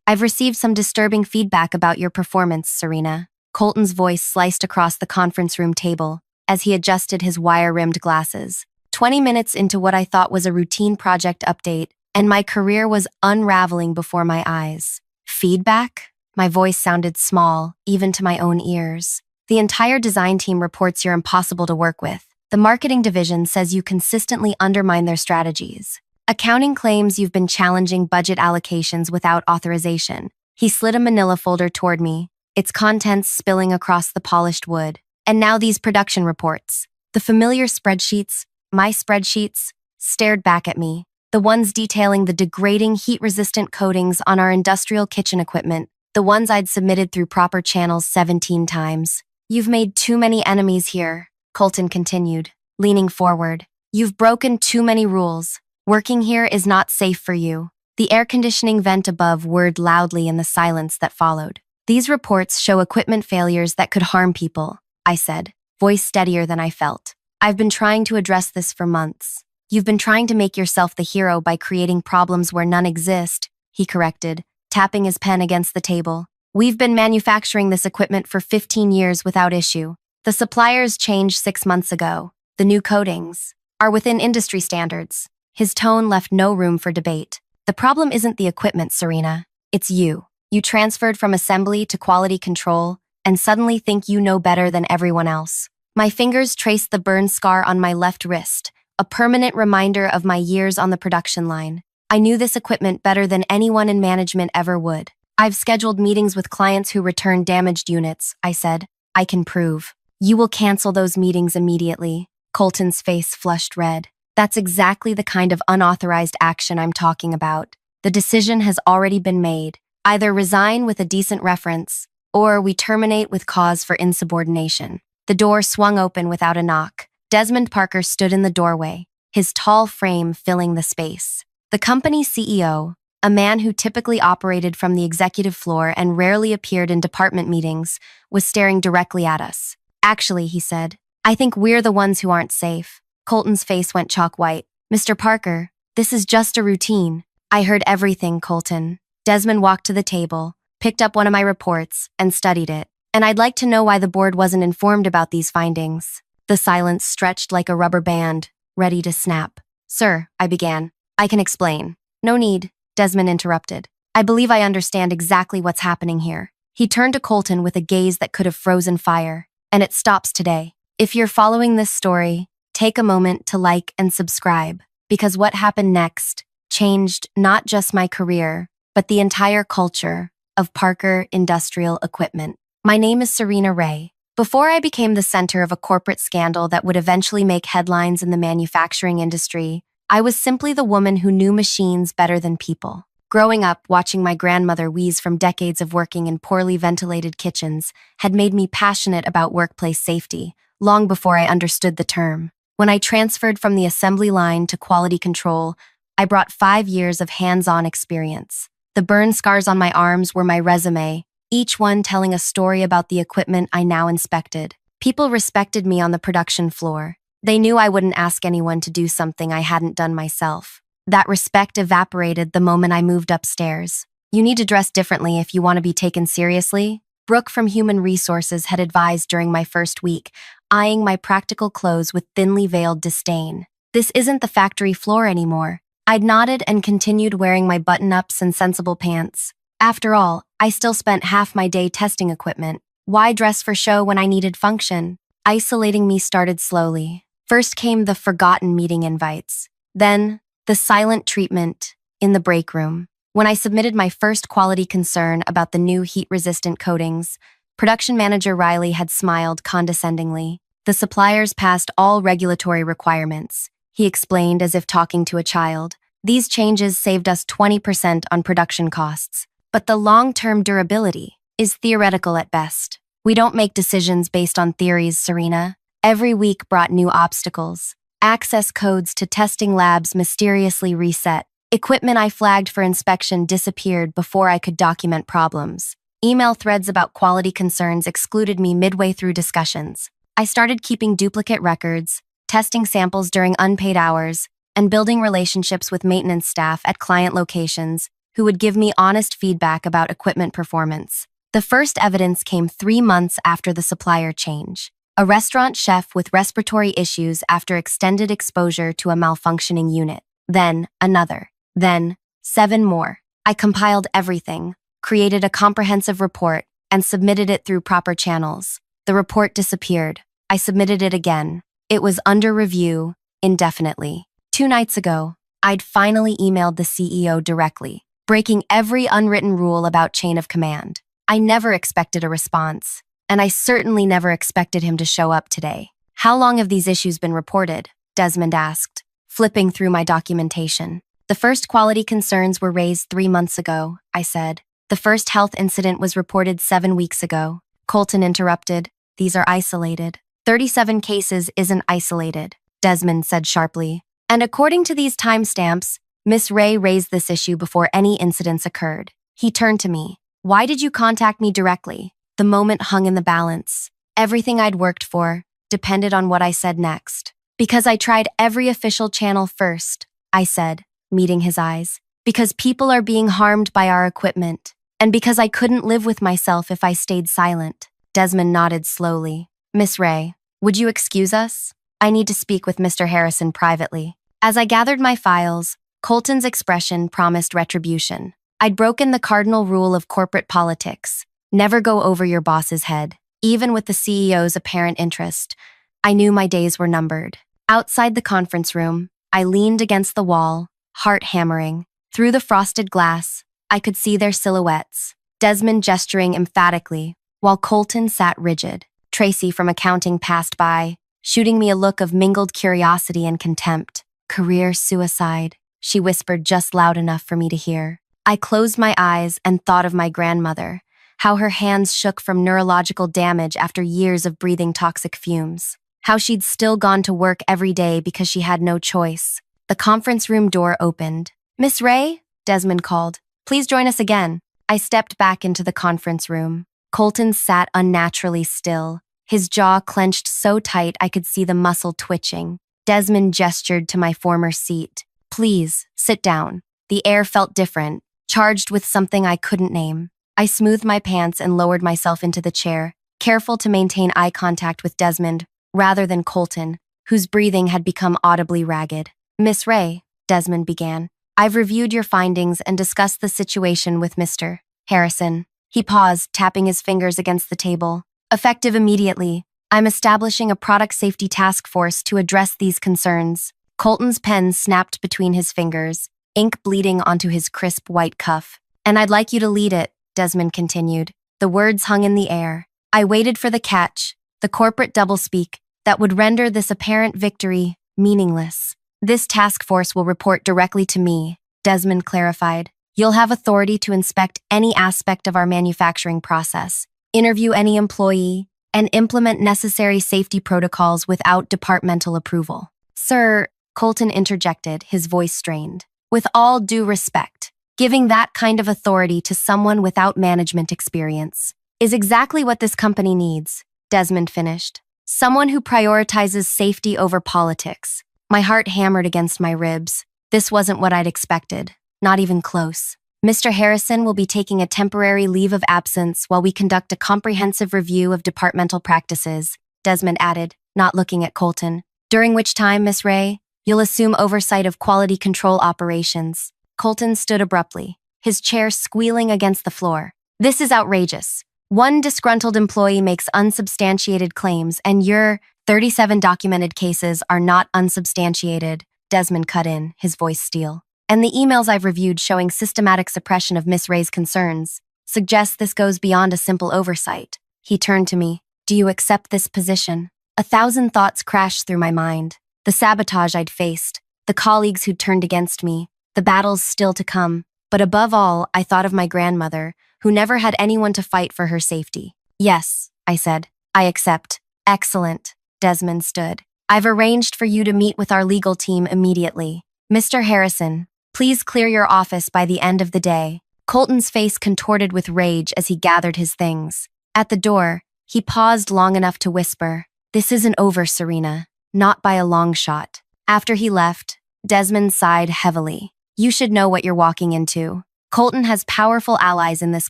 I've received some disturbing feedback about your performance, Serena. Colton's voice sliced across the conference room table as he adjusted his wire-rimmed glasses. 20 minutes into what I thought was a routine project update, and my career was unraveling before my eyes. Feedback? My voice sounded small, even to my own ears. The entire design team reports you're impossible to work with. The marketing division says you consistently undermine their strategies. Accounting claims you've been challenging budget allocations without authorization. He slid a manila folder toward me, its contents spilling across the polished wood. And now these production reports. The familiar spreadsheets, my spreadsheets, stared back at me. The ones detailing the degrading heat-resistant coatings on our industrial kitchen equipment. The ones I'd submitted through proper channels 17 times. You've made too many enemies here, Colton continued, leaning forward. You've broken too many rules. Working here is not safe for you. The air conditioning vent above whirred loudly in the silence that followed. These reports show equipment failures that could harm people, I said, voice steadier than I felt. I've been trying to address this for months. You've been trying to make yourself the hero by creating problems where none exist, he corrected, tapping his pen against the table. We've been manufacturing this equipment for 15 years without issue. The suppliers changed 6 months ago. The new coatings are within industry standards. His tone left no room for debate. The problem isn't the equipment, Serena. It's you. You transferred from assembly to quality control and suddenly think you know better than everyone else. My fingers traced the burn scar on my left wrist, a permanent reminder of my years on the production line. I knew this equipment better than anyone in management ever would. I've scheduled meetings with clients who return damaged units, I said. I can prove. You will cancel those meetings immediately. Colton's face flushed red. That's exactly the kind of unauthorized action I'm talking about. The decision has already been made. Either resign with a decent reference, or we terminate with cause for insubordination. The door swung open without a knock. Desmond Parker stood in the doorway, his tall frame filling the space. The company's CEO, a man who typically operated from the executive floor and rarely appeared in department meetings, was staring directly at us. Actually, he said, I think we're the ones who aren't safe. Colton's face went chalk white. Mr. Parker, this is just a routine. I heard everything, Colton. Desmond walked to the table, picked up one of my reports, and studied it. And I'd like to know why the board wasn't informed about these findings. The silence stretched like a rubber band, ready to snap. Sir, I began. I can explain. No need, Desmond interrupted. I believe I understand exactly what's happening here. He turned to Colton with a gaze that could have frozen fire. And it stops today. If you're following this story, take a moment to like and subscribe, because what happened next changed not just my career, but the entire culture of Parker Industrial Equipment. My name is Serena Ray. Before I became the center of a corporate scandal that would eventually make headlines in the manufacturing industry, I was simply the woman who knew machines better than people. Growing up, watching my grandmother wheeze from decades of working in poorly ventilated kitchens had made me passionate about workplace safety, long before I understood the term. When I transferred from the assembly line to quality control, I brought 5 years of hands-on experience. The burn scars on my arms were my resume, each one telling a story about the equipment I now inspected. People respected me on the production floor. They knew I wouldn't ask anyone to do something I hadn't done myself. That respect evaporated the moment I moved upstairs. You need to dress differently if you want to be taken seriously, Brooke from Human Resources had advised during my first week, eyeing my practical clothes with thinly veiled disdain. This isn't the factory floor anymore. I'd nodded and continued wearing my button-ups and sensible pants. After all, I still spent half my day testing equipment. Why dress for show when I needed function? Isolating me started slowly. First came the forgotten meeting invites. Then, the silent treatment in the break room. When I submitted my first quality concern about the new heat-resistant coatings, production manager Riley had smiled condescendingly. The suppliers passed all regulatory requirements, he explained as if talking to a child. These changes saved us 20% on production costs. But the long-term durability is theoretical at best. We don't make decisions based on theories, Serena. Every week brought new obstacles. Access codes to testing labs mysteriously reset. Equipment I flagged for inspection disappeared before I could document problems. Email threads about quality concerns excluded me midway through discussions. I started keeping duplicate records, testing samples during unpaid hours, and building relationships with maintenance staff at client locations who would give me honest feedback about equipment performance. The first evidence came 3 months after the supplier change. A restaurant chef with respiratory issues after extended exposure to a malfunctioning unit. Then, another. Then, 7 more. I compiled everything, created a comprehensive report, and submitted it through proper channels. The report disappeared. I submitted it again. It was under review, indefinitely. 2 nights ago, I'd finally emailed the CEO directly, breaking every unwritten rule about chain of command. I never expected a response, and I certainly never expected him to show up today. How long have these issues been reported? Desmond asked, flipping through my documentation. The first quality concerns were raised 3 months ago, I said. The first health incident was reported 7 weeks ago. Colton interrupted. These are isolated. 37 cases isn't isolated, Desmond said sharply. And according to these timestamps, Miss Ray raised this issue before any incidents occurred. He turned to me. Why did you contact me directly? The moment hung in the balance. Everything I'd worked for depended on what I said next. Because I tried every official channel first, I said, meeting his eyes. Because people are being harmed by our equipment. And because I couldn't live with myself if I stayed silent. Desmond nodded slowly. Miss Ray, would you excuse us? I need to speak with Mr. Harrison privately. As I gathered my files, Colton's expression promised retribution. I'd broken the cardinal rule of corporate politics. Never go over your boss's head, even with the CEO's apparent interest. I knew my days were numbered. Outside the conference room, I leaned against the wall, heart hammering. Through the frosted glass, I could see their silhouettes, Desmond gesturing emphatically, while Colton sat rigid. Tracy from accounting passed by, shooting me a look of mingled curiosity and contempt. Career suicide, she whispered just loud enough for me to hear. I closed my eyes and thought of my grandmother, how her hands shook from neurological damage after years of breathing toxic fumes, how she'd still gone to work every day because she had no choice. The conference room door opened. Miss Ray? Desmond called. Please join us again. I stepped back into the conference room. Colton sat unnaturally still, his jaw clenched so tight I could see the muscle twitching. Desmond gestured to my former seat. Please, sit down. The air felt different, charged with something I couldn't name. I smoothed my pants and lowered myself into the chair, careful to maintain eye contact with Desmond rather than Colton, whose breathing had become audibly ragged. Miss Ray, Desmond began, I've reviewed your findings and discussed the situation with Mr. Harrison. He paused, tapping his fingers against the table. Effective immediately, I'm establishing a product safety task force to address these concerns. Colton's pen snapped between his fingers, ink bleeding onto his crisp white cuff. And I'd like you to lead it, Desmond continued. The words hung in the air. I waited for the catch, the corporate doublespeak, that would render this apparent victory meaningless. This task force will report directly to me, Desmond clarified. You'll have authority to inspect any aspect of our manufacturing process, interview any employee, and implement necessary safety protocols without departmental approval. Sir, Colton interjected, his voice strained. With all due respect, giving that kind of authority to someone without management experience is exactly what this company needs, Desmond finished. Someone who prioritizes safety over politics. My heart hammered against my ribs. This wasn't what I'd expected, not even close. Mr. Harrison will be taking a temporary leave of absence while we conduct a comprehensive review of departmental practices, Desmond added, not looking at Colton. During which time, Miss Ray, you'll assume oversight of quality control operations. Colton stood abruptly, his chair squealing against the floor. This is outrageous. One disgruntled employee makes unsubstantiated claims, and your 37 documented cases are not unsubstantiated, Desmond cut in, his voice steel. And the emails I've reviewed showing systematic suppression of Miss Ray's concerns suggest this goes beyond a simple oversight. He turned to me. Do you accept this position? 1,000 thoughts crashed through my mind. The sabotage I'd faced, the colleagues who'd turned against me, the battles still to come. But above all, I thought of my grandmother, who never had anyone to fight for her safety. Yes, I said. I accept. Excellent. Desmond stood. I've arranged for you to meet with our legal team immediately. Mr. Harrison, please clear your office by the end of the day. Colton's face contorted with rage as he gathered his things. At the door, he paused long enough to whisper, This isn't over, Serena. Not by a long shot. After he left, Desmond sighed heavily. You should know what you're walking into. Colton has powerful allies in this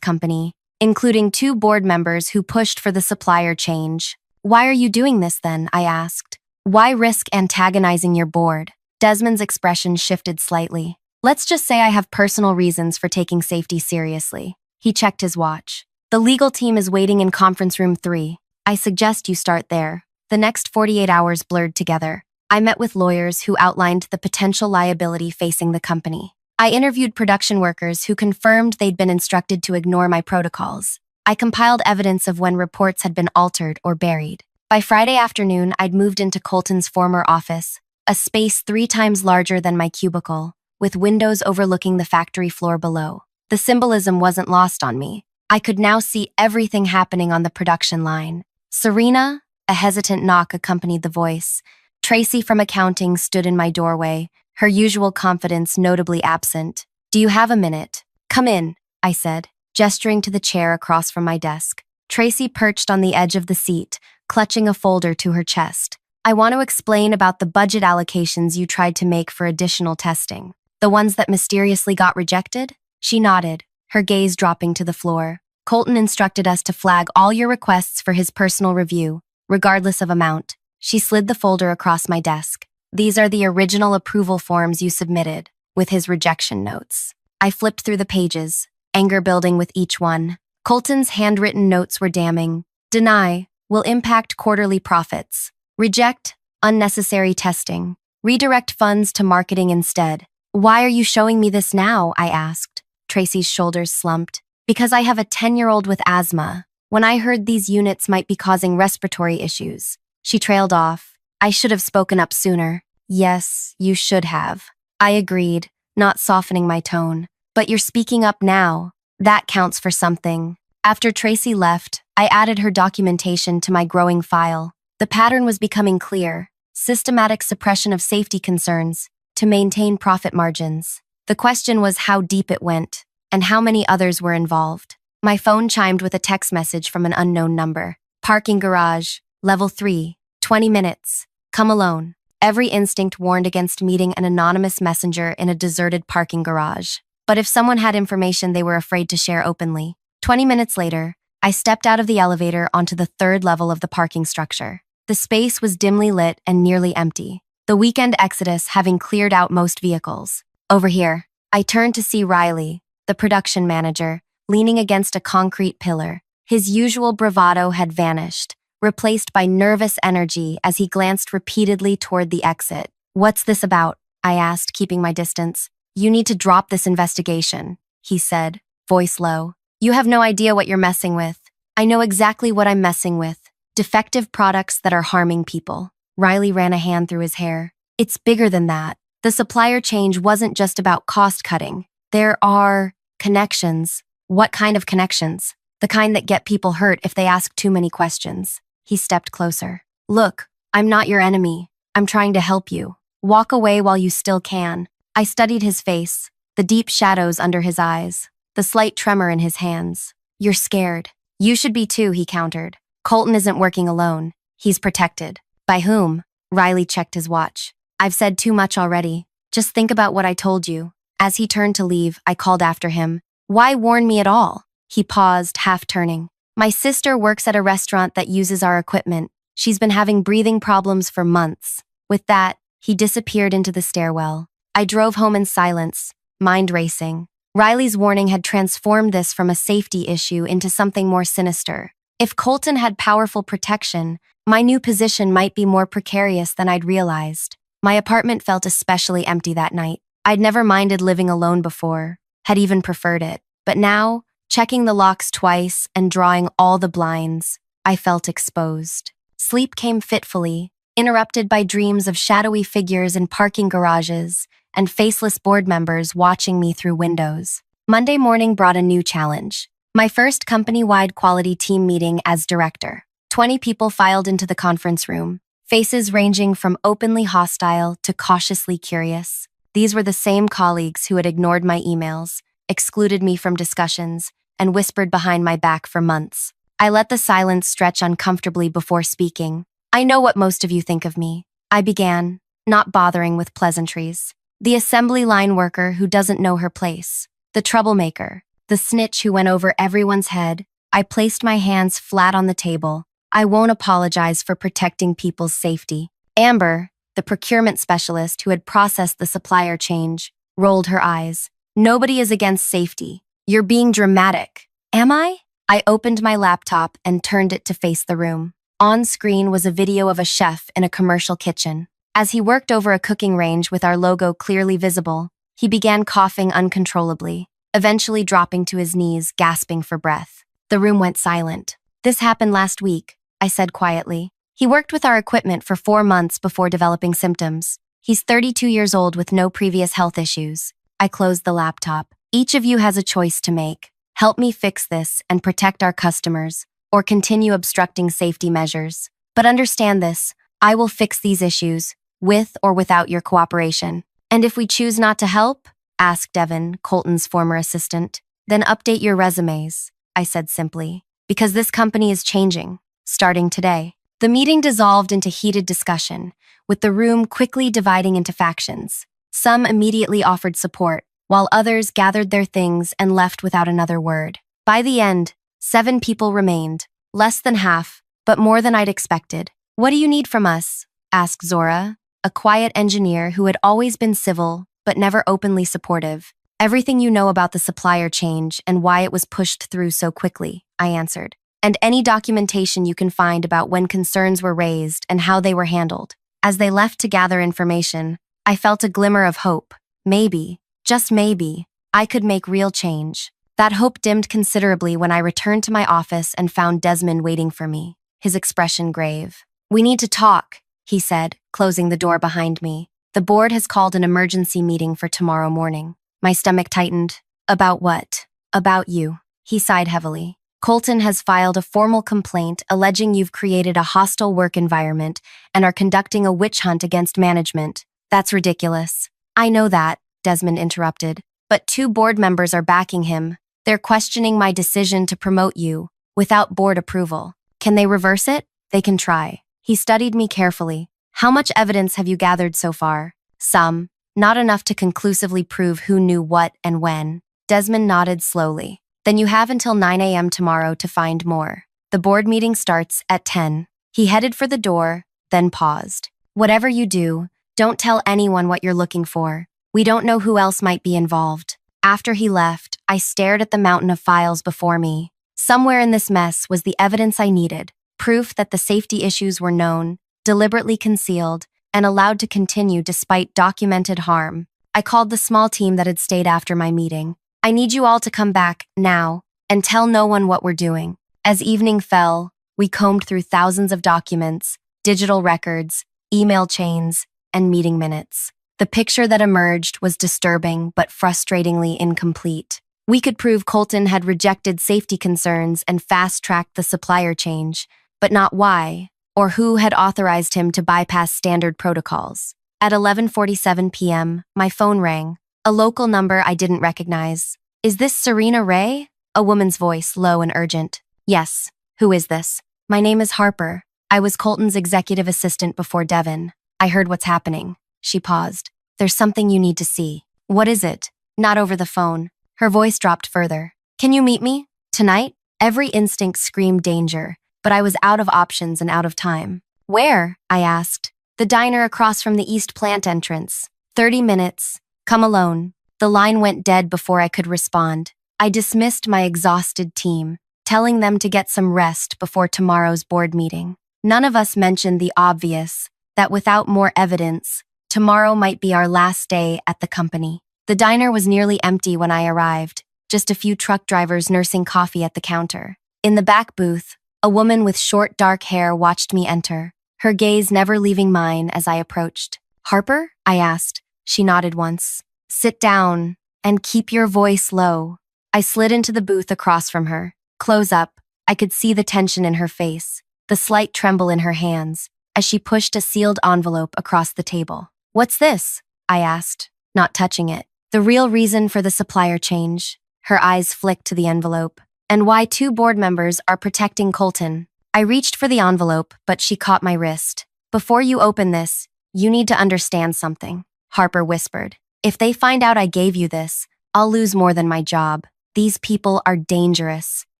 company, including two board members who pushed for the supplier change. Why are you doing this then? I asked. Why risk antagonizing your board? Desmond's expression shifted slightly. Let's just say I have personal reasons for taking safety seriously. He checked his watch. The legal team is waiting in conference room 3. I suggest you start there. The next 48 hours blurred together. I met with lawyers who outlined the potential liability facing the company. I interviewed production workers who confirmed they'd been instructed to ignore my protocols. I compiled evidence of when reports had been altered or buried. By Friday afternoon, I'd moved into Colton's former office, a space 3 times larger than my cubicle, with windows overlooking the factory floor below. The symbolism wasn't lost on me. I could now see everything happening on the production line. Serena? A hesitant knock accompanied the voice. Tracy from accounting stood in my doorway, her usual confidence notably absent. Do you have a minute? Come in, I said, gesturing to the chair across from my desk. Tracy perched on the edge of the seat, clutching a folder to her chest. I want to explain about the budget allocations you tried to make for additional testing. The ones that mysteriously got rejected? She nodded, her gaze dropping to the floor. Colton instructed us to flag all your requests for his personal review, regardless of amount. She slid the folder across my desk. These are the original approval forms you submitted, with his rejection notes. I flipped through the pages, anger building with each one. Colton's handwritten notes were damning. Deny, will impact quarterly profits. Reject, unnecessary testing. Redirect funds to marketing instead. Why are you showing me this now? I asked. Tracy's shoulders slumped. Because I have a 10-year-old with asthma. When I heard these units might be causing respiratory issues. She trailed off. I should have spoken up sooner. Yes, you should have. I agreed, not softening my tone. But you're speaking up now. That counts for something. After Tracy left, I added her documentation to my growing file. The pattern was becoming clear. Systematic suppression of safety concerns to maintain profit margins. The question was how deep it went and how many others were involved. My phone chimed with a text message from an unknown number. Parking garage, level 3, 20 minutes. Come alone. Every instinct warned against meeting an anonymous messenger in a deserted parking garage. But if someone had information they were afraid to share openly. 20 minutes later, I stepped out of the elevator onto the 3rd level of the parking structure. The space was dimly lit and nearly empty, the weekend exodus having cleared out most vehicles. Over here, I turned to see Riley, the production manager, leaning against a concrete pillar. His usual bravado had vanished, replaced by nervous energy as he glanced repeatedly toward the exit. What's this about? I asked, keeping my distance. You need to drop this investigation, he said, voice low. You have no idea what you're messing with. I know exactly what I'm messing with. Defective products that are harming people. Riley ran a hand through his hair. It's bigger than that. The supplier change wasn't just about cost cutting. There are connections. What kind of connections? The kind that get people hurt if they ask too many questions. He stepped closer. Look, I'm not your enemy. I'm trying to help you. Walk away while you still can. I studied his face, the deep shadows under his eyes, the slight tremor in his hands. You're scared. You should be too, he countered. Colton isn't working alone. He's protected. By whom? Riley checked his watch. I've said too much already. Just think about what I told you. As he turned to leave, I called after him. Why warn me at all? He paused, half turning. My sister works at a restaurant that uses our equipment. She's been having breathing problems for months. With that, he disappeared into the stairwell. I drove home in silence, mind racing. Riley's warning had transformed this from a safety issue into something more sinister. If Colton had powerful protection, my new position might be more precarious than I'd realized. My apartment felt especially empty that night. I'd never minded living alone before, had even preferred it. But now, checking the locks twice and drawing all the blinds, I felt exposed. Sleep came fitfully, interrupted by dreams of shadowy figures in parking garages and faceless board members watching me through windows. Monday morning brought a new challenge. My first company-wide quality team meeting as director. 20 people filed into the conference room, faces ranging from openly hostile to cautiously curious. These were the same colleagues who had ignored my emails, excluded me from discussions, and whispered behind my back for months. I let the silence stretch uncomfortably before speaking. I know what most of you think of me. I began, not bothering with pleasantries. The assembly line worker who doesn't know her place. The troublemaker, the snitch who went over everyone's head. I placed my hands flat on the table. I won't apologize for protecting people's safety. Amber, the procurement specialist who had processed the supplier change, rolled her eyes. Nobody is against safety. You're being dramatic. Am I? I opened my laptop and turned it to face the room. On screen was a video of a chef in a commercial kitchen. As he worked over a cooking range with our logo clearly visible, he began coughing uncontrollably, eventually dropping to his knees, gasping for breath. The room went silent. This happened last week, I said quietly. He worked with our equipment for 4 months before developing symptoms. He's 32 years old with no previous health issues. I closed the laptop. Each of you has a choice to make. Help me fix this and protect our customers, or continue obstructing safety measures. But understand this, I will fix these issues, with or without your cooperation. And if we choose not to help, asked Devin, Colton's former assistant, then update your resumes, I said simply, because this company is changing, starting today. The meeting dissolved into heated discussion, with the room quickly dividing into factions. Some immediately offered support, while others gathered their things and left without another word. By the end, 7 people remained, less than half, but more than I'd expected. What do you need from us? Asked Zora, a quiet engineer who had always been civil, but never openly supportive. Everything you know about the supplier change and why it was pushed through so quickly, I answered. And any documentation you can find about when concerns were raised and how they were handled. As they left to gather information, I felt a glimmer of hope. Maybe, just maybe, I could make real change. That hope dimmed considerably when I returned to my office and found Desmond waiting for me, his expression grave. We need to talk, he said, closing the door behind me. The board has called an emergency meeting for tomorrow morning. My stomach tightened. About what? About you. He sighed heavily. Colton has filed a formal complaint alleging you've created a hostile work environment and are conducting a witch hunt against management. That's ridiculous. I know that, Desmond interrupted. But 2 board members are backing him. They're questioning my decision to promote you, without board approval. Can they reverse it? They can try. He studied me carefully. How much evidence have you gathered so far? Some. Not enough to conclusively prove who knew what and when. Desmond nodded slowly. Then you have until 9 a.m. tomorrow to find more. The board meeting starts at 10. He headed for the door, then paused. Whatever you do, don't tell anyone what you're looking for. We don't know who else might be involved. After he left, I stared at the mountain of files before me. Somewhere in this mess was the evidence I needed, proof that the safety issues were known, deliberately concealed, and allowed to continue despite documented harm. I called the small team that had stayed after my meeting. I need you all to come back, now, and tell no one what we're doing. As evening fell, we combed through thousands of documents, digital records, email chains, and meeting minutes. The picture that emerged was disturbing but frustratingly incomplete. We could prove Colton had rejected safety concerns and fast-tracked the supplier change, but not why, or who had authorized him to bypass standard protocols. At 11:47 p.m., my phone rang. A local number I didn't recognize. Is this Serena Ray? A woman's voice, low and urgent. Yes. Who is this? My name is Harper. I was Colton's executive assistant before Devin. I heard what's happening. She paused. There's something you need to see. What is it? Not over the phone. Her voice dropped further. Can you meet me? Tonight? Every instinct screamed danger, but I was out of options and out of time. Where? I asked. The diner across from the East Plant entrance. 30 minutes. Come alone. The line went dead before I could respond. I dismissed my exhausted team, telling them to get some rest before tomorrow's board meeting. None of us mentioned the obvious, that without more evidence, tomorrow might be our last day at the company. The diner was nearly empty when I arrived, just a few truck drivers nursing coffee at the counter. In the back booth, a woman with short dark hair watched me enter, her gaze never leaving mine as I approached. Harper? I asked. She nodded once. Sit down and keep your voice low. I slid into the booth across from her. Close up, I could see the tension in her face, the slight tremble in her hands, as she pushed a sealed envelope across the table. What's this? I asked, not touching it. The real reason for the supplier change. Her eyes flicked to the envelope. And why 2 board members are protecting Colton. I reached for the envelope, but she caught my wrist. Before you open this, you need to understand something. Harper whispered. If they find out I gave you this, I'll lose more than my job. These people are dangerous.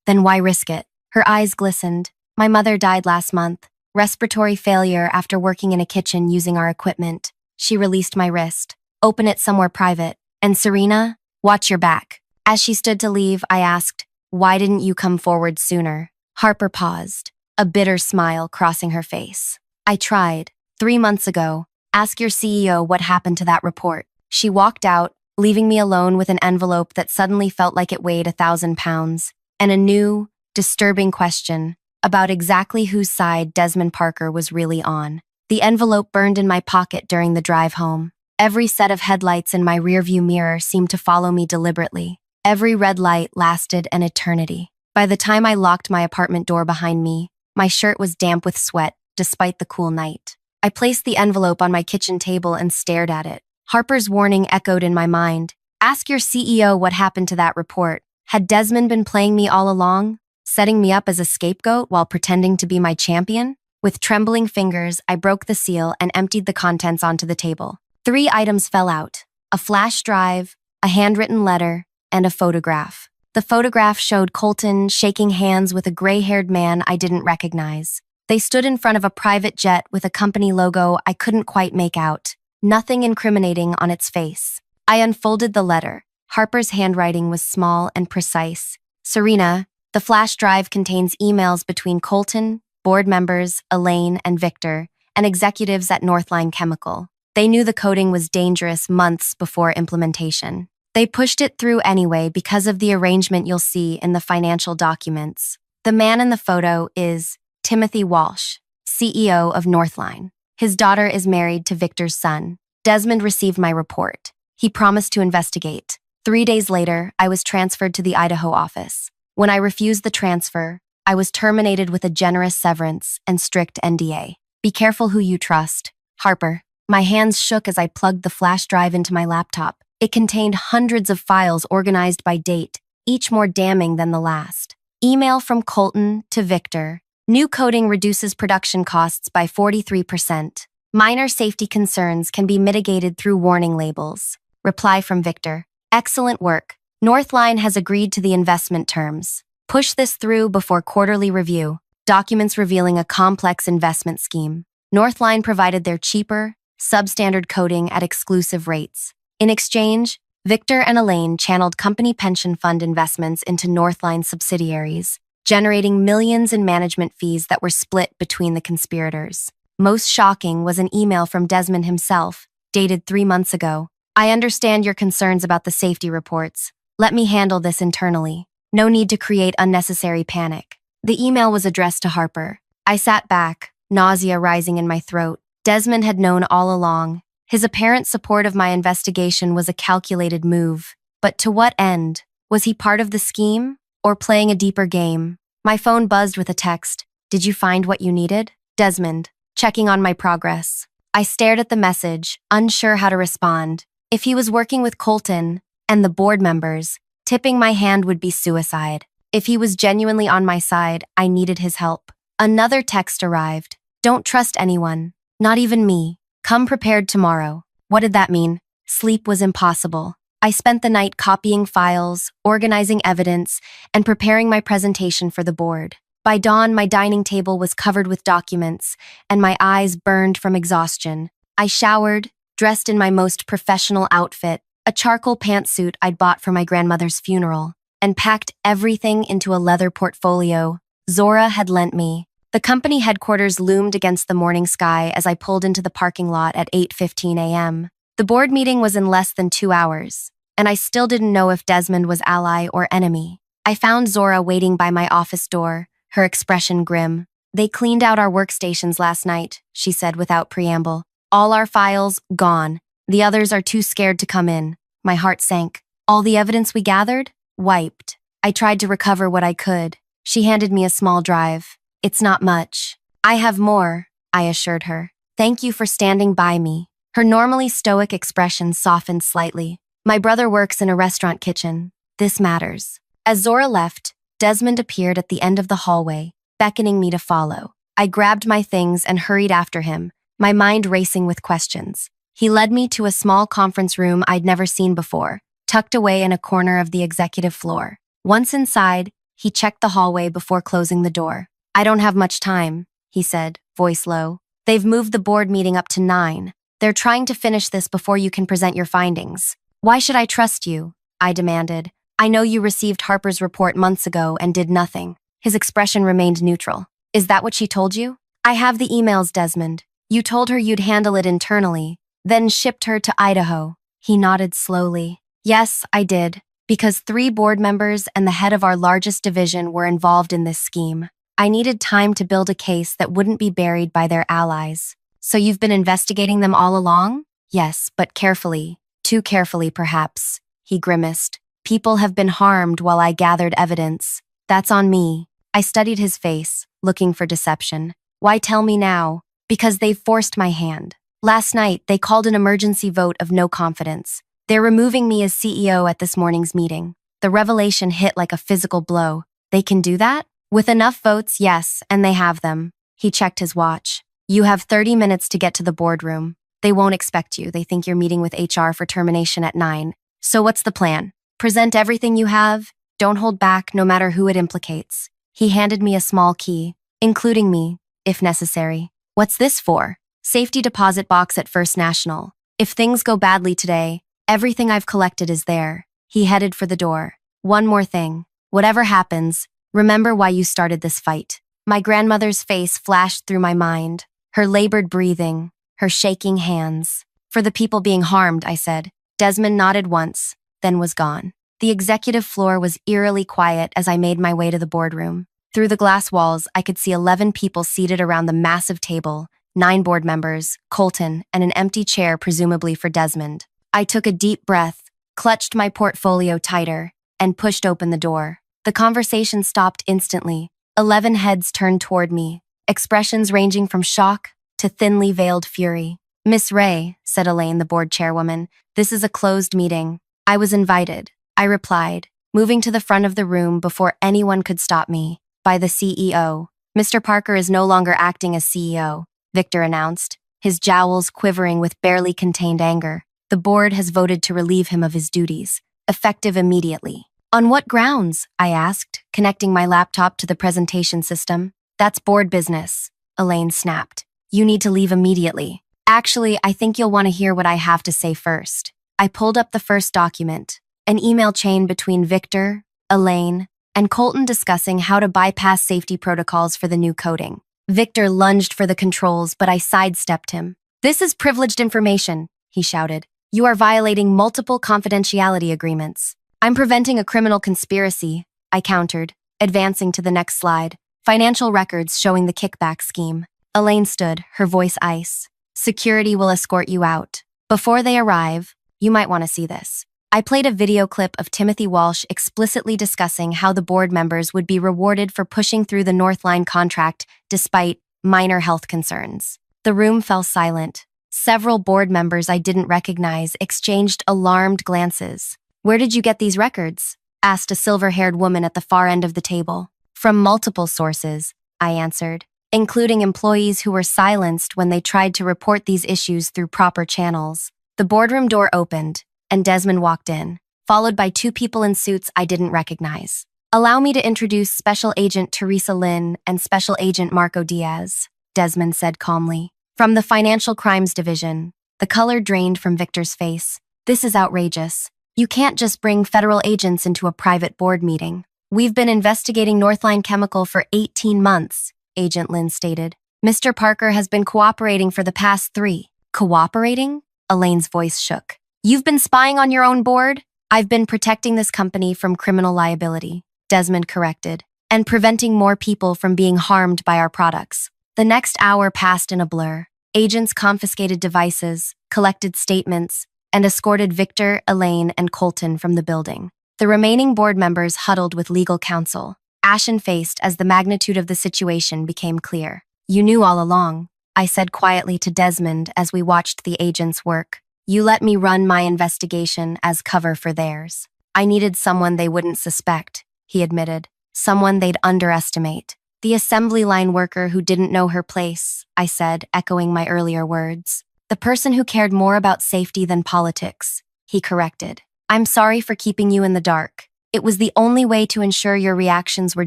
Then why risk it? Her eyes glistened. My mother died last month. Respiratory failure after working in a kitchen using our equipment. She released my wrist. Open it somewhere private. And Serena, watch your back. As she stood to leave, I asked, why didn't you come forward sooner? Harper paused, a bitter smile crossing her face. I tried. 3 months ago. Ask your CEO what happened to that report. She walked out, leaving me alone with an envelope that suddenly felt like it weighed 1,000 pounds, and a new, disturbing question about exactly whose side Desmond Parker was really on. The envelope burned in my pocket during the drive home. Every set of headlights in my rearview mirror seemed to follow me deliberately. Every red light lasted an eternity. By the time I locked my apartment door behind me, my shirt was damp with sweat, despite the cool night. I placed the envelope on my kitchen table and stared at it. Harper's warning echoed in my mind. Ask your CEO what happened to that report. Had Desmond been playing me all along, setting me up as a scapegoat while pretending to be my champion? With trembling fingers, I broke the seal and emptied the contents onto the table. 3 items fell out: a flash drive, a handwritten letter, and a photograph. The photograph showed Colton shaking hands with a gray-haired man I didn't recognize. They stood in front of a private jet with a company logo I couldn't quite make out, nothing incriminating on its face. I unfolded the letter. Harper's handwriting was small and precise. Serena, the flash drive contains emails between Colton, board members, Elaine, and Victor, and executives at Northline Chemical. They knew the coding was dangerous months before implementation. They pushed it through anyway because of the arrangement you'll see in the financial documents. The man in the photo is Timothy Walsh, CEO of Northline. His daughter is married to Victor's son. Desmond received my report. He promised to investigate. 3 days later, I was transferred to the Idaho office. When I refused the transfer, I was terminated with a generous severance and strict NDA. Be careful who you trust. Harper. My hands shook as I plugged the flash drive into my laptop. It contained hundreds of files organized by date, each more damning than the last. Email from Colton to Victor. New coding reduces production costs by 43%. Minor safety concerns can be mitigated through warning labels. Reply from Victor. Excellent work. Northline has agreed to the investment terms. Push this through before quarterly review. Documents revealing a complex investment scheme. Northline provided their cheaper, substandard coding at exclusive rates. In exchange, Victor and Elaine channeled company pension fund investments into Northline subsidiaries, generating millions in management fees that were split between the conspirators. Most shocking was an email from Desmond himself, dated 3 months ago. I understand your concerns about the safety reports. Let me handle this internally. No need to create unnecessary panic. The email was addressed to Harper. I sat back, nausea rising in my throat. Desmond had known all along. His apparent support of my investigation was a calculated move. But to what end? Was he part of the scheme? Or playing a deeper game? My phone buzzed with a text. Did you find what you needed? Desmond, checking on my progress. I stared at the message, unsure how to respond. If he was working with Colton and the board members, tipping my hand would be suicide. If he was genuinely on my side, I needed his help. Another text arrived. Don't trust anyone, not even me. Come prepared tomorrow. What did that mean? Sleep was impossible. I spent the night copying files, organizing evidence, and preparing my presentation for the board. By dawn, my dining table was covered with documents, and my eyes burned from exhaustion. I showered, dressed in my most professional outfit, a charcoal pantsuit I'd bought for my grandmother's funeral, and packed everything into a leather portfolio Zora had lent me. The company headquarters loomed against the morning sky as I pulled into the parking lot at 8:15 a.m. The board meeting was in less than 2 hours, and I still didn't know if Desmond was ally or enemy. I found Zora waiting by my office door, her expression grim. They cleaned out our workstations last night, she said without preamble. All our files, gone. The others are too scared to come in. My heart sank. All the evidence we gathered? Wiped. I tried to recover what I could. She handed me a small drive. It's not much. I have more, I assured her. Thank you for standing by me. Her normally stoic expression softened slightly. My brother works in a restaurant kitchen. This matters. As Zora left, Desmond appeared at the end of the hallway, beckoning me to follow. I grabbed my things and hurried after him, my mind racing with questions. He led me to a small conference room I'd never seen before, tucked away in a corner of the executive floor. Once inside, he checked the hallway before closing the door. "I don't have much time," he said, voice low. "They've moved the board meeting up to 9. They're trying to finish this before you can present your findings." "Why should I trust you?" I demanded. "I know you received Harper's report months ago and did nothing." His expression remained neutral. "Is that what she told you?" "I have the emails, Desmond. You told her you'd handle it internally, then shipped her to Idaho." He nodded slowly. "Yes, I did, because 3 board members and the head of our largest division were involved in this scheme. I needed time to build a case that wouldn't be buried by their allies." "So you've been investigating them all along?" "Yes, but carefully. Too carefully, perhaps." He grimaced. "People have been harmed while I gathered evidence. That's on me." I studied his face, looking for deception. "Why tell me now?" "Because they've forced my hand. Last night, they called an emergency vote of no confidence. They're removing me as CEO at this morning's meeting." The revelation hit like a physical blow. "They can do that?" "With enough votes, yes, and they have them." He checked his watch. "You have 30 minutes to get to the boardroom. They won't expect you. They think you're meeting with HR for termination at 9. So what's the plan? Present everything you have. Don't hold back, no matter who it implicates." He handed me a small key, including me, if necessary. "What's this for?" "Safety deposit box at First National. If things go badly today, everything I've collected is there." He headed for the door. "One more thing. Whatever happens, remember why you started this fight." My grandmother's face flashed through my mind, her labored breathing, her shaking hands. "For the people being harmed," I said. Desmond nodded once, then was gone. The executive floor was eerily quiet as I made my way to the boardroom. Through the glass walls, I could see 11 people seated around the massive table, 9 board members, Colton, and an empty chair presumably for Desmond. I took a deep breath, clutched my portfolio tighter, and pushed open the door. The conversation stopped instantly. 11 heads turned toward me, expressions ranging from shock to thinly veiled fury. "Miss Ray," said Elaine, the board chairwoman, "this is a closed meeting." "I was invited," I replied, moving to the front of the room before anyone could stop me. "By the CEO. Mr. Parker is no longer acting as CEO," Victor announced, his jowls quivering with barely contained anger. "The board has voted to relieve him of his duties, effective immediately." "On what grounds?" I asked, connecting my laptop to the presentation system. "That's board business," Elaine snapped. "You need to leave immediately." "Actually, I think you'll want to hear what I have to say first." I pulled up the first document, an email chain between Victor, Elaine, and Colton discussing how to bypass safety protocols for the new coding. Victor lunged for the controls, but I sidestepped him. "This is privileged information," he shouted. "You are violating multiple confidentiality agreements." "I'm preventing a criminal conspiracy," I countered, advancing to the next slide. "Financial records showing the kickback scheme." Elaine stood, her voice ice. "Security will escort you out. Before they arrive, you might want to see this." I played a video clip of Timothy Walsh explicitly discussing how the board members would be rewarded for pushing through the Northline contract despite minor health concerns. The room fell silent. Several board members I didn't recognize exchanged alarmed glances. "Where did you get these records?" asked a silver-haired woman at the far end of the table. "From multiple sources," I answered, including employees who were silenced when they tried to report these issues through proper channels. The boardroom door opened, and Desmond walked in, followed by 2 people in suits I didn't recognize. "Allow me to introduce Special Agent Teresa Lynn and Special Agent Marco Diaz," Desmond said calmly. "From the Financial Crimes Division." The color drained from Victor's face. "This is outrageous. You can't just bring federal agents into a private board meeting." "We've been investigating Northline Chemical for 18 months, Agent Lynn stated. "Mr. Parker has been cooperating for the past 3. "Cooperating?" Elaine's voice shook. "You've been spying on your own board?" "I've been protecting this company from criminal liability," Desmond corrected, "and preventing more people from being harmed by our products." The next hour passed in a blur. Agents confiscated devices, collected statements, and escorted Victor, Elaine, and Colton from the building. The remaining board members huddled with legal counsel, ashen-faced as the magnitude of the situation became clear. "You knew all along," I said quietly to Desmond as we watched the agents work. "You let me run my investigation as cover for theirs." "I needed someone they wouldn't suspect," he admitted. "Someone they'd underestimate." "The assembly line worker who didn't know her place," I said, echoing my earlier words. "The person who cared more about safety than politics," he corrected. I'm sorry for keeping you in the dark. It was the only way to ensure your reactions were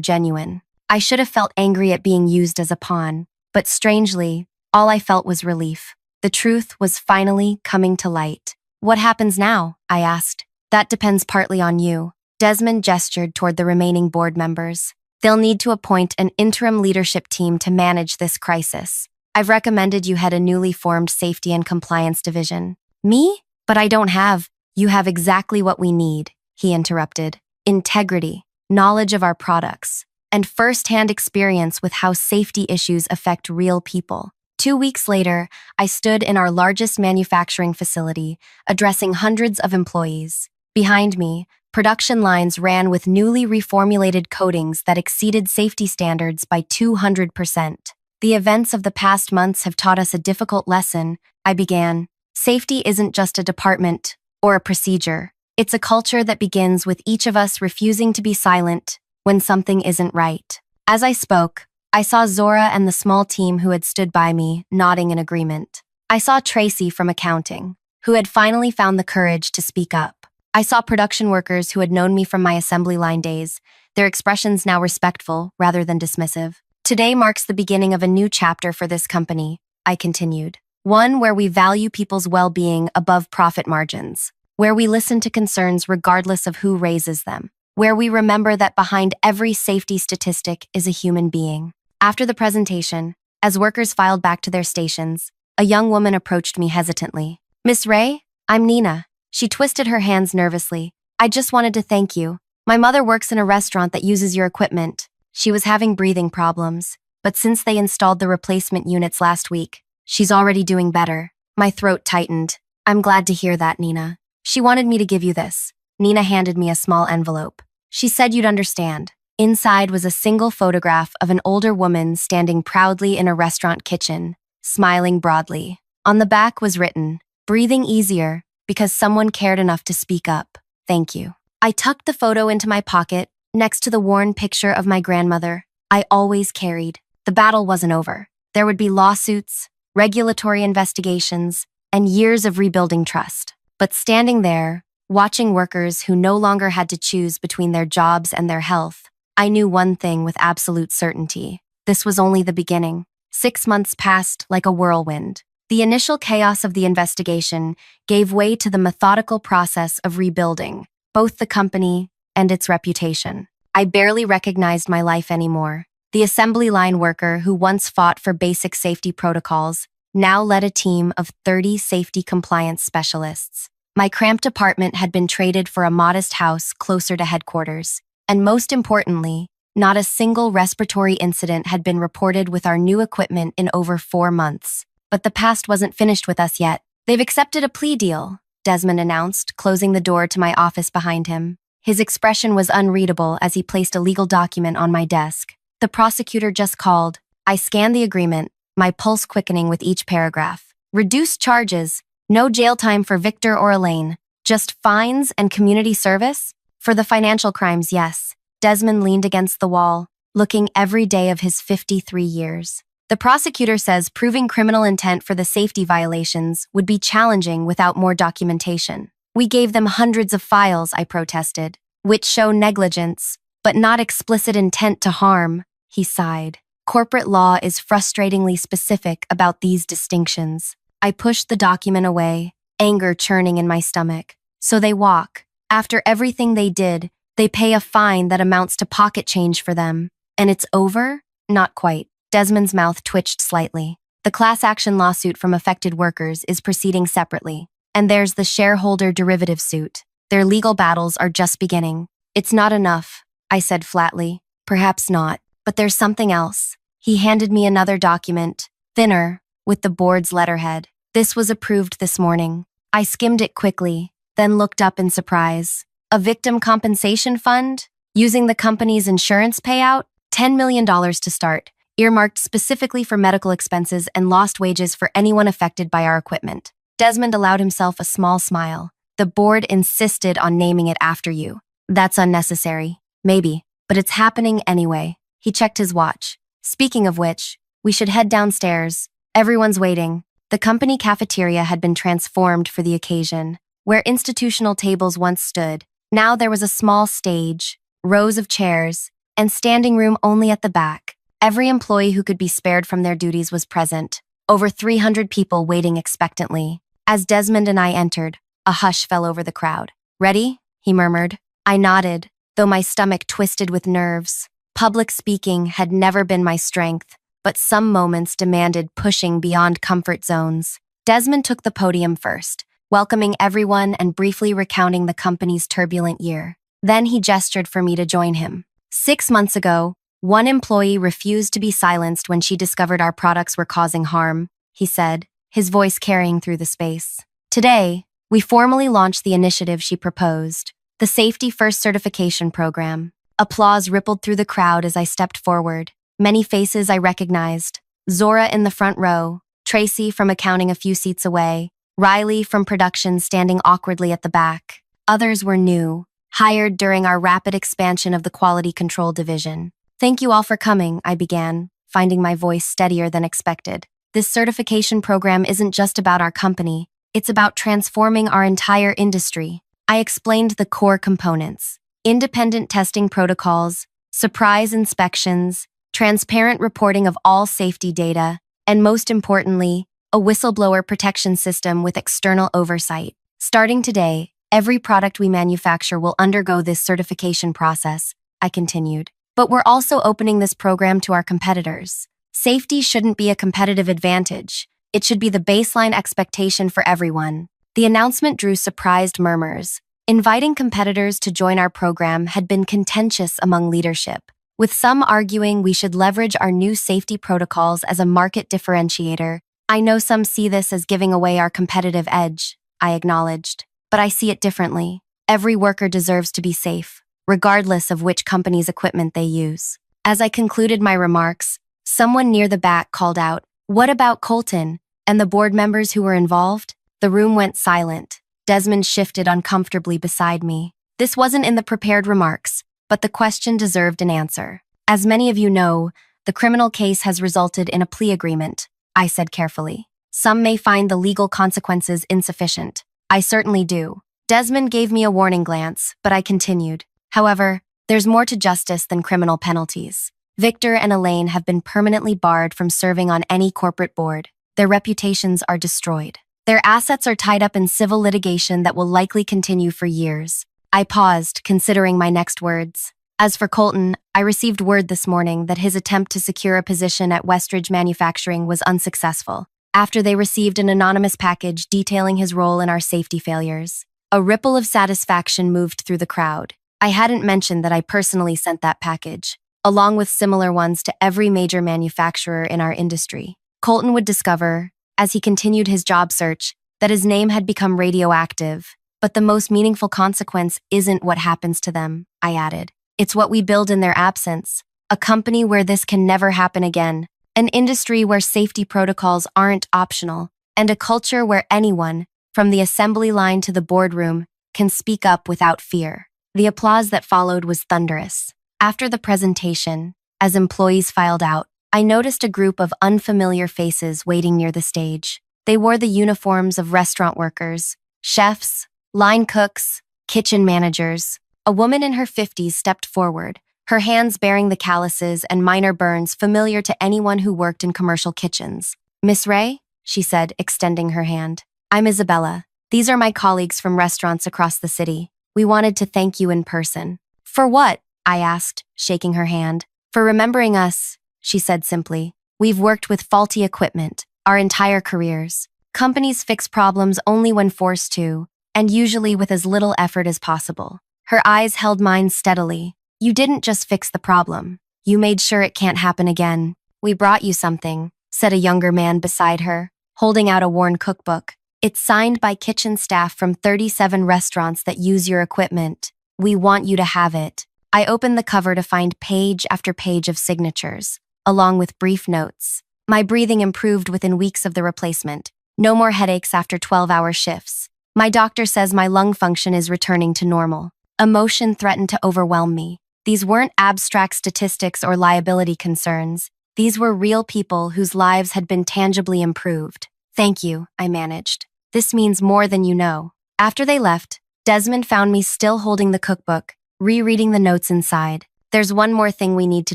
genuine. I should have felt angry at being used as a pawn, but strangely, all I felt was relief. The truth was finally coming to light. What happens now? I asked. That depends partly on you. Desmond gestured toward the remaining board members. They'll need to appoint an interim leadership team to manage this crisis. I've recommended you head a newly formed safety and compliance division. Me? But I don't have. You have exactly what we need, he interrupted. Integrity, knowledge of our products, and first-hand experience with how safety issues affect real people. 2 weeks later, I stood in our largest manufacturing facility, addressing hundreds of employees. Behind me, production lines ran with newly reformulated coatings that exceeded safety standards by 200%. The events of the past months have taught us a difficult lesson, I began. Safety isn't just a department or a procedure. It's a culture that begins with each of us refusing to be silent when something isn't right. As I spoke, I saw Zora and the small team who had stood by me nodding in agreement. I saw Tracy from accounting, who had finally found the courage to speak up. I saw production workers who had known me from my assembly line days, their expressions now respectful rather than dismissive. Today marks the beginning of a new chapter for this company, I continued. One where we value people's well-being above profit margins, where we listen to concerns regardless of who raises them, where we remember that behind every safety statistic is a human being. After the presentation, as workers filed back to their stations, a young woman approached me hesitantly. Miss Ray, I'm Nina. She twisted her hands nervously. I just wanted to thank you. My mother works in a restaurant that uses your equipment. She was having breathing problems, but since they installed the replacement units last week, she's already doing better. My throat tightened. I'm glad to hear that, Nina. She wanted me to give you this. Nina handed me a small envelope. She said you'd understand. Inside was a single photograph of an older woman standing proudly in a restaurant kitchen, smiling broadly. On the back was written, "Breathing easier because someone cared enough to speak up. Thank you." I tucked the photo into my pocket, next to the worn picture of my grandmother I always carried. The battle wasn't over. There would be lawsuits, regulatory investigations, and years of rebuilding trust. But standing there, watching workers who no longer had to choose between their jobs and their health, I knew one thing with absolute certainty. This was only the beginning. 6 months passed like a whirlwind. The initial chaos of the investigation gave way to the methodical process of rebuilding, both the company and its reputation. I barely recognized my life anymore. The assembly line worker who once fought for basic safety protocols now led a team of 30 safety compliance specialists. My cramped apartment had been traded for a modest house closer to headquarters. And most importantly, not a single respiratory incident had been reported with our new equipment in over 4 months. But the past wasn't finished with us yet. They've accepted a plea deal, Desmond announced, closing the door to my office behind him. His expression was unreadable as he placed a legal document on my desk. The prosecutor just called. I scanned the agreement, my pulse quickening with each paragraph. Reduced charges, no jail time for Victor or Elaine, just fines and community service? For the financial crimes, yes. Desmond leaned against the wall, looking every day of his 53 years. The prosecutor says proving criminal intent for the safety violations would be challenging without more documentation. We gave them hundreds of files, I protested, which show negligence, but not explicit intent to harm, he sighed. Corporate law is frustratingly specific about these distinctions. I pushed the document away, anger churning in my stomach. So they walk. After everything they did, they pay a fine that amounts to pocket change for them. And it's over? Not quite. Desmond's mouth twitched slightly. The class action lawsuit from affected workers is proceeding separately. And there's the shareholder derivative suit. Their legal battles are just beginning. It's not enough, I said flatly. Perhaps not, but there's something else. He handed me another document, thinner, with the board's letterhead. This was approved this morning. I skimmed it quickly, then looked up in surprise. A victim compensation fund? Using the company's insurance payout? $10 million to start, earmarked specifically for medical expenses and lost wages for anyone affected by our equipment. Desmond allowed himself a small smile. The board insisted on naming it after you. That's unnecessary. Maybe, but it's happening anyway. He checked his watch. Speaking of which, we should head downstairs. Everyone's waiting. The company cafeteria had been transformed for the occasion. Where institutional tables once stood, now there was a small stage, rows of chairs, and standing room only at the back. Every employee who could be spared from their duties was present, over 300 people waiting expectantly. As Desmond and I entered, a hush fell over the crowd. "Ready?" he murmured. I nodded, though my stomach twisted with nerves. Public speaking had never been my strength, but some moments demanded pushing beyond comfort zones. Desmond took the podium first, welcoming everyone and briefly recounting the company's turbulent year. Then he gestured for me to join him. 6 months ago, one employee refused to be silenced when she discovered our products were causing harm, he said, his voice carrying through the space. Today, we formally launched the initiative she proposed, the Safety First Certification Program. Applause rippled through the crowd as I stepped forward. Many faces I recognized. Zora in the front row, Tracy from accounting a few seats away, Riley from production standing awkwardly at the back. Others were new, hired during our rapid expansion of the Quality Control Division. "Thank you all for coming," I began, finding my voice steadier than expected. "This certification program isn't just about our company, it's about transforming our entire industry." I explained the core components: independent testing protocols, surprise inspections, transparent reporting of all safety data, and most importantly, a whistleblower protection system with external oversight. Starting today, every product we manufacture will undergo this certification process, I continued. But we're also opening this program to our competitors. Safety shouldn't be a competitive advantage. It should be the baseline expectation for everyone. The announcement drew surprised murmurs. Inviting competitors to join our program had been contentious among leadership, with some arguing we should leverage our new safety protocols as a market differentiator. "I know some see this as giving away our competitive edge," I acknowledged, "but I see it differently. Every worker deserves to be safe, regardless of which company's equipment they use." As I concluded my remarks, someone near the back called out, "What about Colton and the board members who were involved?" The room went silent. Desmond shifted uncomfortably beside me. This wasn't in the prepared remarks, but the question deserved an answer. "As many of you know, the criminal case has resulted in a plea agreement," I said carefully. "Some may find the legal consequences insufficient. I certainly do." Desmond gave me a warning glance, but I continued. "However, there's more to justice than criminal penalties. Victor and Elaine have been permanently barred from serving on any corporate board. Their reputations are destroyed. Their assets are tied up in civil litigation that will likely continue for years." I paused, considering my next words. As for Colton, I received word this morning that his attempt to secure a position at Westridge Manufacturing was unsuccessful, after they received an anonymous package detailing his role in our safety failures. A ripple of satisfaction moved through the crowd. I hadn't mentioned that I personally sent that package, along with similar ones to every major manufacturer in our industry. Colton would discover, as he continued his job search, that his name had become radioactive. But the most meaningful consequence isn't what happens to them, I added. It's what we build in their absence. A company where this can never happen again. An industry where safety protocols aren't optional. And a culture where anyone, from the assembly line to the boardroom, can speak up without fear. The applause that followed was thunderous. After the presentation, as employees filed out, I noticed a group of unfamiliar faces waiting near the stage. They wore the uniforms of restaurant workers, chefs, line cooks, kitchen managers. A woman in her 50s stepped forward, her hands bearing the calluses and minor burns familiar to anyone who worked in commercial kitchens. "Miss Ray?" she said, extending her hand. "I'm Isabella. These are my colleagues from restaurants across the city. We wanted to thank you in person." "For what?" I asked, shaking her hand. "For remembering us," she said simply. "We've worked with faulty equipment our entire careers. Companies fix problems only when forced to, and usually with as little effort as possible." Her eyes held mine steadily. "You didn't just fix the problem. You made sure it can't happen again." "We brought you something," said a younger man beside her, holding out a worn cookbook. "It's signed by kitchen staff from 37 restaurants that use your equipment. We want you to have it." I opened the cover to find page after page of signatures, along with brief notes. My breathing improved within weeks of the replacement. No more headaches after 12-hour shifts. My doctor says my lung function is returning to normal. Emotion threatened to overwhelm me. These weren't abstract statistics or liability concerns. These were real people whose lives had been tangibly improved. "Thank you," I managed. "This means more than you know." After they left, Desmond found me still holding the cookbook, rereading the notes inside. "There's one more thing we need to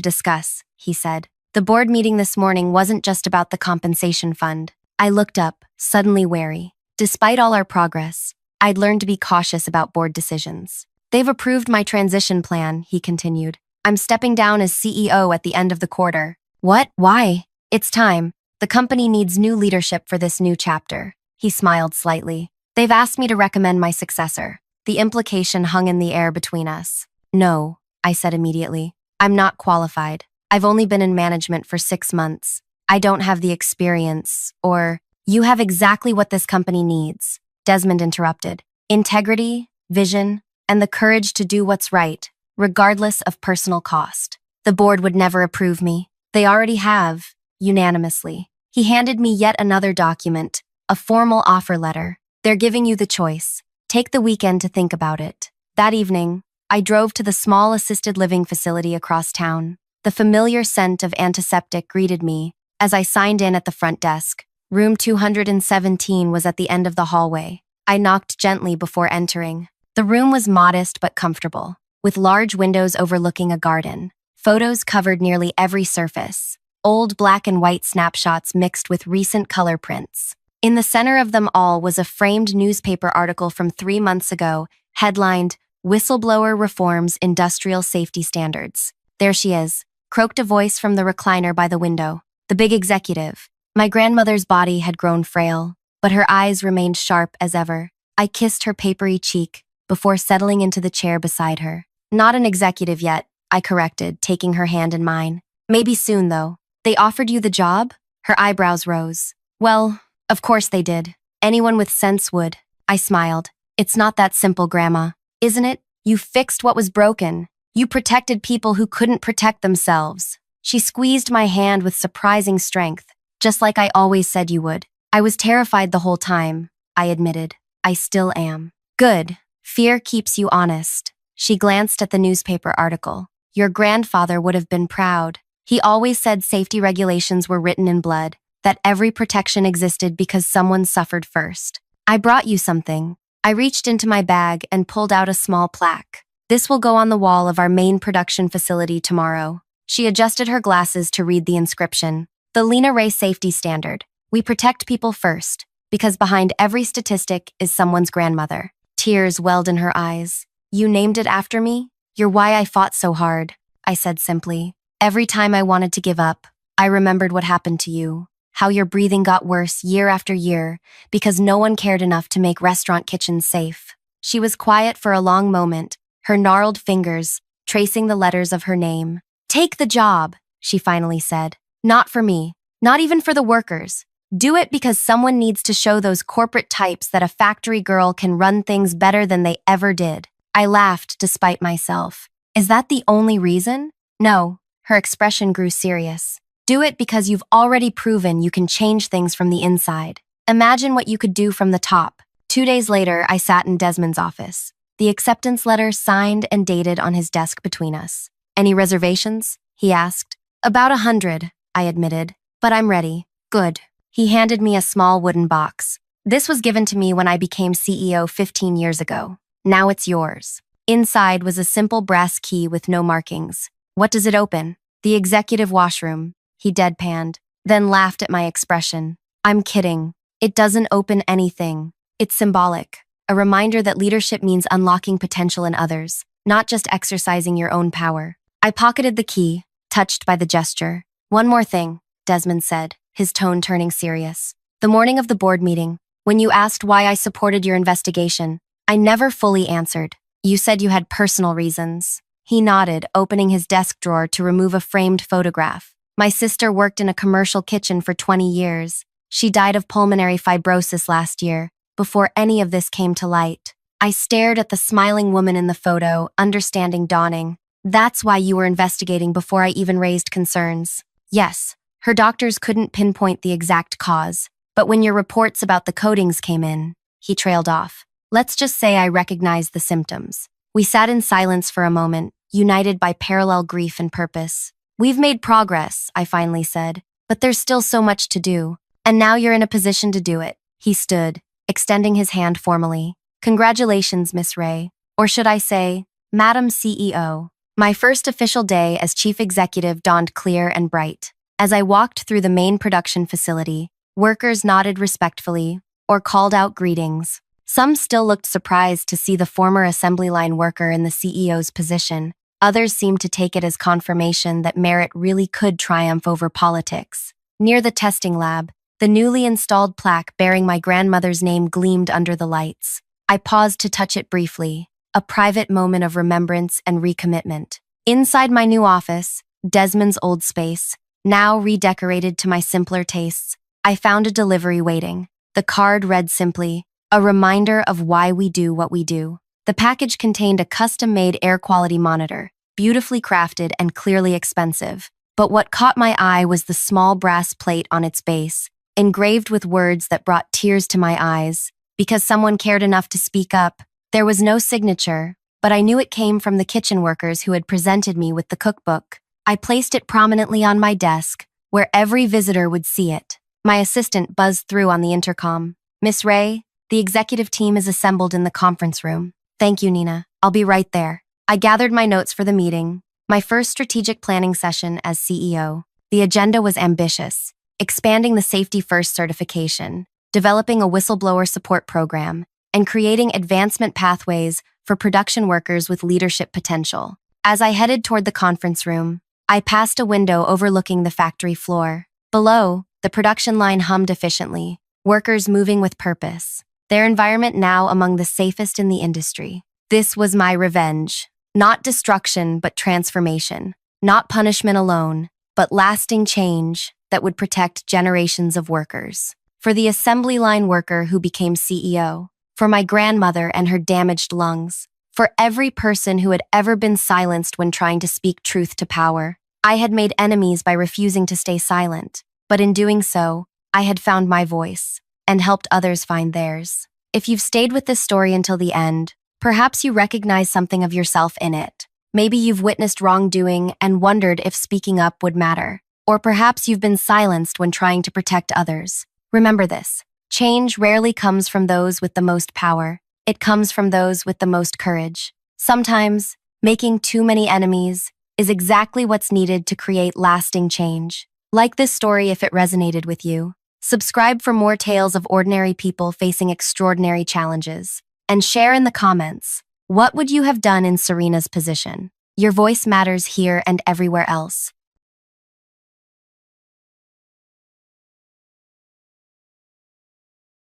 discuss," he said. "The board meeting this morning wasn't just about the compensation fund." I looked up, suddenly wary. Despite all our progress, I'd learned to be cautious about board decisions. "They've approved my transition plan," he continued. "I'm stepping down as CEO at the end of the quarter." "What? Why?" "It's time. The company needs new leadership for this new chapter." He smiled slightly. "They've asked me to recommend my successor." The implication hung in the air between us. "No," I said immediately. "I'm not qualified. I've only been in management for 6 months. I don't have the experience, or—" "You have exactly what this company needs," Desmond interrupted. "Integrity, vision, and the courage to do what's right, regardless of personal cost. The board would never approve me. They already have, unanimously." He handed me yet another document, a formal offer letter. "They're giving you the choice. Take the weekend to think about it." That evening, I drove to the small assisted living facility across town. The familiar scent of antiseptic greeted me as I signed in at the front desk. Room 217 was at the end of the hallway. I knocked gently before entering. The room was modest but comfortable, with large windows overlooking a garden. Photos covered nearly every surface, old black and white snapshots mixed with recent color prints. In the center of them all was a framed newspaper article from 3 months ago, headlined, "Whistleblower Reforms Industrial Safety Standards." "There she is," croaked a voice from the recliner by the window. "The big executive." My grandmother's body had grown frail, but her eyes remained sharp as ever. I kissed her papery cheek before settling into the chair beside her. "Not an executive yet," I corrected, taking her hand in mine. "Maybe soon, though." "They offered you the job?" Her eyebrows rose. "Well, of course they did. Anyone with sense would." I smiled. "It's not that simple, Grandma. Isn't it? You fixed what was broken. You protected people who couldn't protect themselves." She squeezed my hand with surprising strength, just like I always said you would. "I was terrified the whole time," I admitted. "I still am." "Good. Fear keeps you honest." She glanced at the newspaper article. "Your grandfather would have been proud. He always said safety regulations were written in blood, that every protection existed because someone suffered first." "I brought you something." I reached into my bag and pulled out a small plaque. "This will go on the wall of our main production facility tomorrow." She adjusted her glasses to read the inscription. "The Lena Ray Safety Standard. We protect people first, because behind every statistic is someone's grandmother." Tears welled in her eyes. "You named it after me? You're why I fought so hard," I said simply. "Every time I wanted to give up, I remembered what happened to you. How your breathing got worse year after year because no one cared enough to make restaurant kitchens safe." She was quiet for a long moment, her gnarled fingers tracing the letters of her name. "Take the job," she finally said. "Not for me. Not even for the workers. Do it because someone needs to show those corporate types that a factory girl can run things better than they ever did." I laughed despite myself. "Is that the only reason?" "No." Her expression grew serious. "Do it because you've already proven you can change things from the inside. Imagine what you could do from the top." 2 days later, I sat in Desmond's office, the acceptance letter signed and dated on his desk between us. "Any reservations?" he asked. "About 100, I admitted. "But I'm ready." "Good." He handed me a small wooden box. "This was given to me when I became CEO 15 years ago. Now it's yours." Inside was a simple brass key with no markings. "What does it open?" "The executive washroom," he deadpanned, then laughed at my expression. "I'm kidding. It doesn't open anything. It's symbolic, a reminder that leadership means unlocking potential in others, not just exercising your own power." I pocketed the key, touched by the gesture. "One more thing," Desmond said, his tone turning serious. "The morning of the board meeting, when you asked why I supported your investigation, I never fully answered. You said you had personal reasons." He nodded, opening his desk drawer to remove a framed photograph. "My sister worked in a commercial kitchen for 20 years. She died of pulmonary fibrosis last year, before any of this came to light." I stared at the smiling woman in the photo, understanding dawning. "That's why you were investigating before I even raised concerns." "Yes, her doctors couldn't pinpoint the exact cause, but when your reports about the coatings came in," he trailed off. "Let's just say I recognized the symptoms." We sat in silence for a moment, united by parallel grief and purpose. "We've made progress," I finally said, "but there's still so much to do. And now you're in a position to do it." He stood, extending his hand formally. Congratulations, Miss Ray. Or should I say, Madam CEO. My first official day as chief executive dawned clear and bright. As I walked through the main production facility, workers nodded respectfully or called out greetings. Some still looked surprised to see the former assembly line worker in the CEO's position. Others seemed to take it as confirmation that merit really could triumph over politics. Near the testing lab, the newly installed plaque bearing my grandmother's name gleamed under the lights. I paused to touch it briefly, a private moment of remembrance and recommitment. Inside my new office, Desmond's old space, now redecorated to my simpler tastes, I found a delivery waiting. The card read simply, a reminder of why we do what we do. The package contained a custom-made air quality monitor, beautifully crafted and clearly expensive. But what caught my eye was the small brass plate on its base, engraved with words that brought tears to my eyes. Because someone cared enough to speak up, there was no signature, but I knew it came from the kitchen workers who had presented me with the cookbook. I placed it prominently on my desk, where every visitor would see it. My assistant buzzed through on the intercom. Miss Ray, the executive team is assembled in the conference room. Thank you, Nina. I'll be right there. I gathered my notes for the meeting, my first strategic planning session as CEO. The agenda was ambitious, expanding the Safety First certification, developing a whistleblower support program, and creating advancement pathways for production workers with leadership potential. As I headed toward the conference room, I passed a window overlooking the factory floor. Below, the production line hummed efficiently, workers moving with purpose, their environment now among the safest in the industry. This was my revenge. Not destruction, but transformation. Not punishment alone, but lasting change that would protect generations of workers. For the assembly line worker who became CEO, for my grandmother and her damaged lungs, for every person who had ever been silenced when trying to speak truth to power. I had made enemies by refusing to stay silent, but in doing so, I had found my voice and helped others find theirs. If you've stayed with this story until the end, perhaps you recognize something of yourself in it. Maybe you've witnessed wrongdoing and wondered if speaking up would matter. Or perhaps you've been silenced when trying to protect others. Remember this, change rarely comes from those with the most power. It comes from those with the most courage. Sometimes, making too many enemies is exactly what's needed to create lasting change. Like this story if it resonated with you. Subscribe for more tales of ordinary people facing extraordinary challenges. And share in the comments, what would you have done in Serena's position? Your voice matters here and everywhere else.